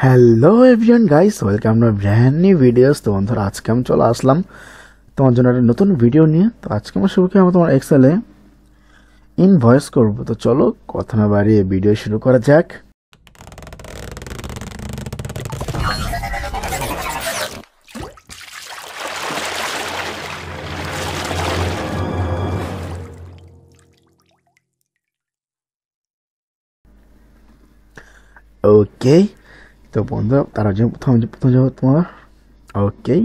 Hello everyone guys, welcome to brand new videos. তো বন্ধুরা, আজকে আমি চলে আসলাম তোমার জন্য একটা নতুন ভিডিও নিয়ে। তো আজকে আমার শুরু করে তোমার এক্সেলে ইনভয়েস করব। তো চলো কথা না বাড়িয়ে ভিডিও শুরু করা যাক। ওকে, তো বন্ধুরা তার জন্য প্রথম যাবো তোমার। ওকে,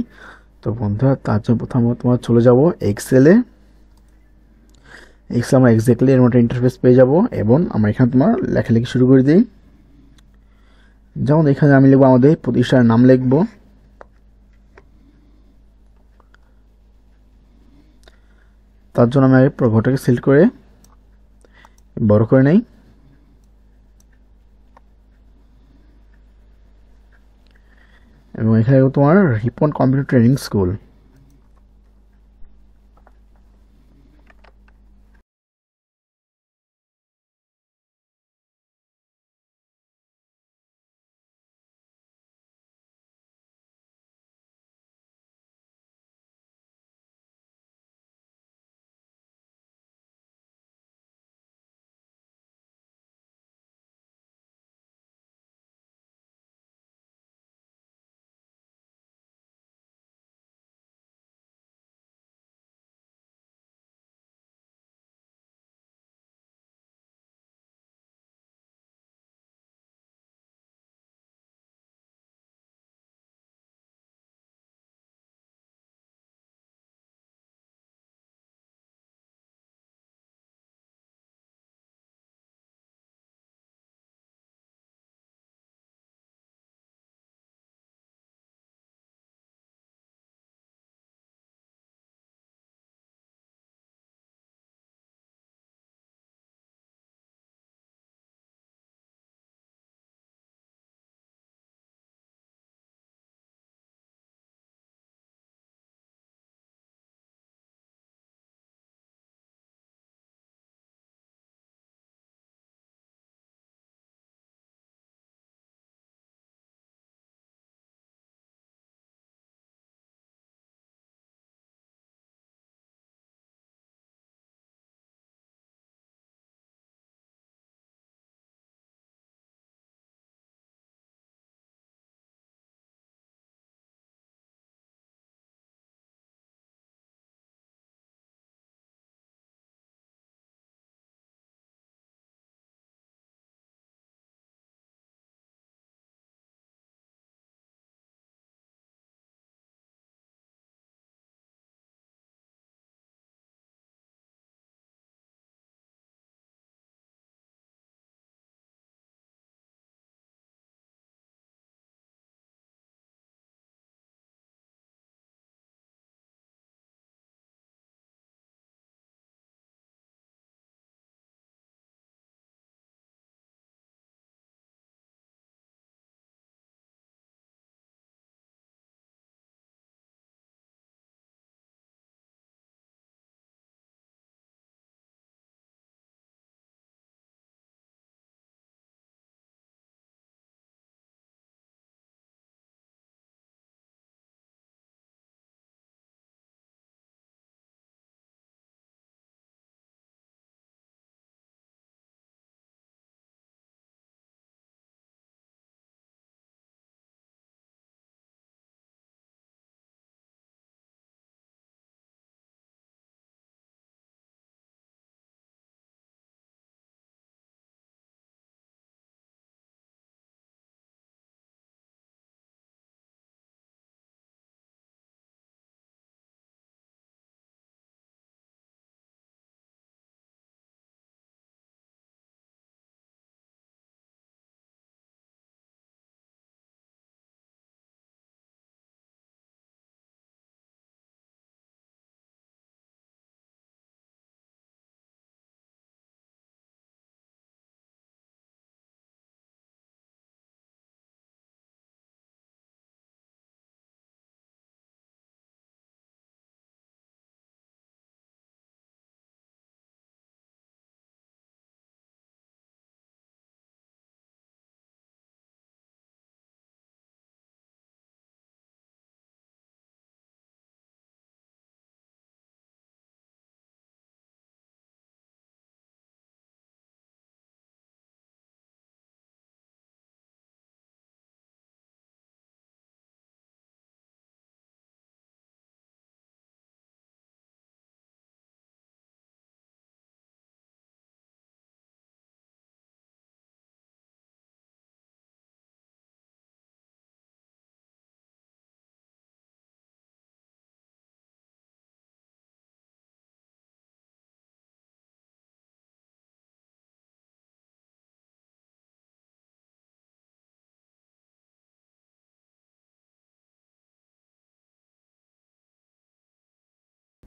তো বন্ধুরা তার জন্য প্রথম তোমার চলে যাব এক্সেলে। এক্সেল আমরা এক্স্যাক্টলি এর মতো ইন্টারফেস পেয়ে যাব এবং আমরা এখানে তোমার লেখালেখি শুরু করে দিই। যেমন এখানে আমি লিখবো আমাদের প্রতিষ্ঠানের নাম লিখবো। তার জন্য আমি পুরো ঘরটাকে সিলেক্ট করে বড় করে নেই এবং এখানে তোমার রিপন কম্পিউটার ট্রেনিং স্কুল।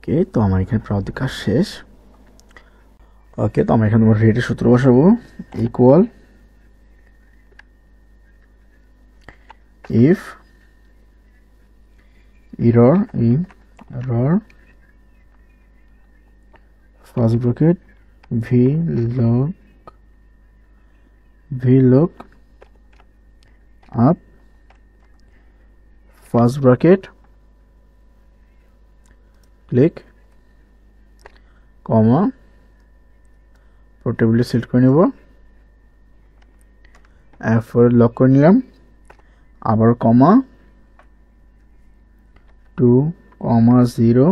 ওকে, তো আমার এখানে প্রান্তিক কাজ শেষ। ওকে, তো আমরা এখানে তোমার রেটের সূত্র বসাবো, equal if error first bracket vlook up first bracket click comma portability select করে নেব, F4 লক করে নিলাম, আবার কমা 2,0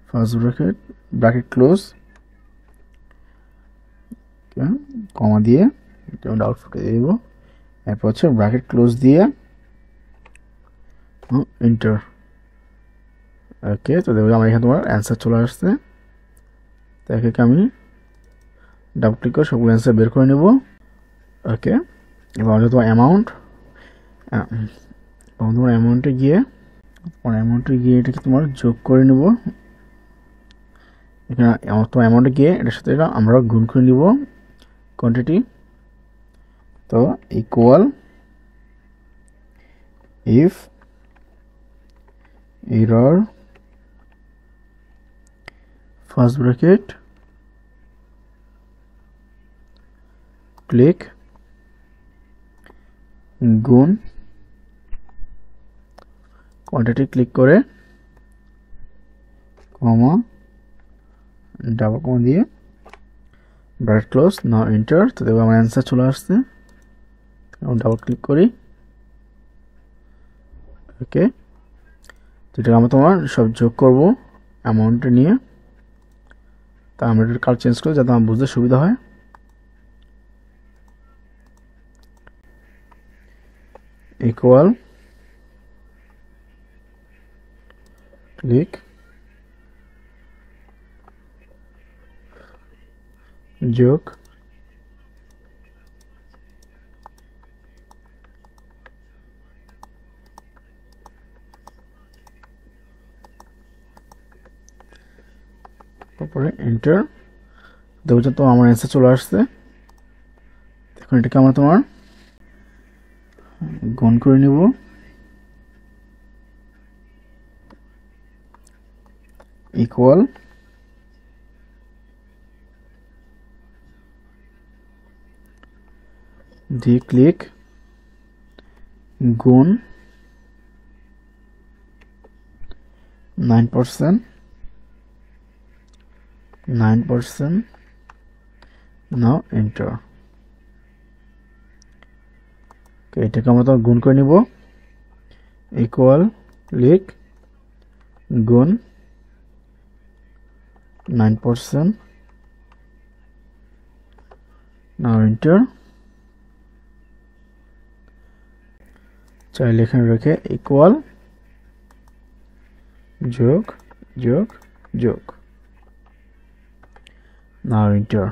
ফার্স্ট ব্র্যাকেট ক্লোজ, কমা দিয়ে আউটপুট দিয়ে দেব। এরপর হচ্ছে ব্র্যাকেট ক্লোজ দিয়ে এন্টার। ওকে, তো দেখো আমার এখানে তোমার অ্যান্সার চলে আসছে। তো একে আমি ডাবল ক্লিক করে সবগুলো অ্যান্সার বের করে নেব। ওকে, এবার তোমার অ্যামাউন্টে গিয়ে এটাকে তোমার যোগ করে নেব। এখানে তোমার অ্যামাউন্টে গিয়ে এটার সাথে এটা আমরা গুণ করে নিব কোয়ান্টিটি। তো equal if error first bracket click গুণ কোয়ান্টিটি ক্লিক করে কমা ডাবল কমা দিয়ে ব্র্যাকেট ক্লোজ, নাও এন্টার। তো দেখো আমার অ্যান্সার চলে আসছে। ডাবল ক্লিক করি। ওকে, তো এটা আমরা তোমার সব যোগ করব অ্যামাউন্টে নিয়ে। তা আমরা এটার কালার চেঞ্জ করি যাতে আমার বুঝতে সুবিধা হয়। ইকুয়াল ক্লিক যোগ তারপরে এন্টার। দেখো তো আমার অ্যান্সার চলে আসছে। এখন এটাকে আমরা তোমার গুণ করে নিব। ইকুয়াল দিয়ে ক্লিক গুণ 9%, নাও এন্টার। এটাকে আমরা তো গুণ করে নিব। ইকুয়াল ক্লিক গুণ 9%, নাও এন্টার। চাইলে এখানে রেখে ইকুয়াল যোগ যোগ যোগ, নাও এন্টার।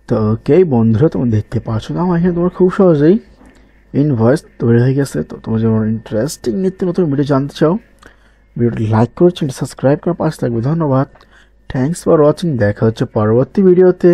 তো ওকে বন্ধুরা, তোমরা দেখতে পাচ্ছ তো আমার এখানে তোমার খুব সহজেই ইনভয়েস তৈরি হয়ে গেছে। তো তোমরা যেমন ইন্টারেস্টিং নিত্য নতুন ভিডিও জানতে চাও, ভিডিওটি লাইক করে চ্যানেলটি সাবস্ক্রাইব করার পাশে থাকবে। ধন্যবাদ, থ্যাংকস ফর ওয়াচিং। দেখা হচ্ছে পরবর্তী ভিডিওতে।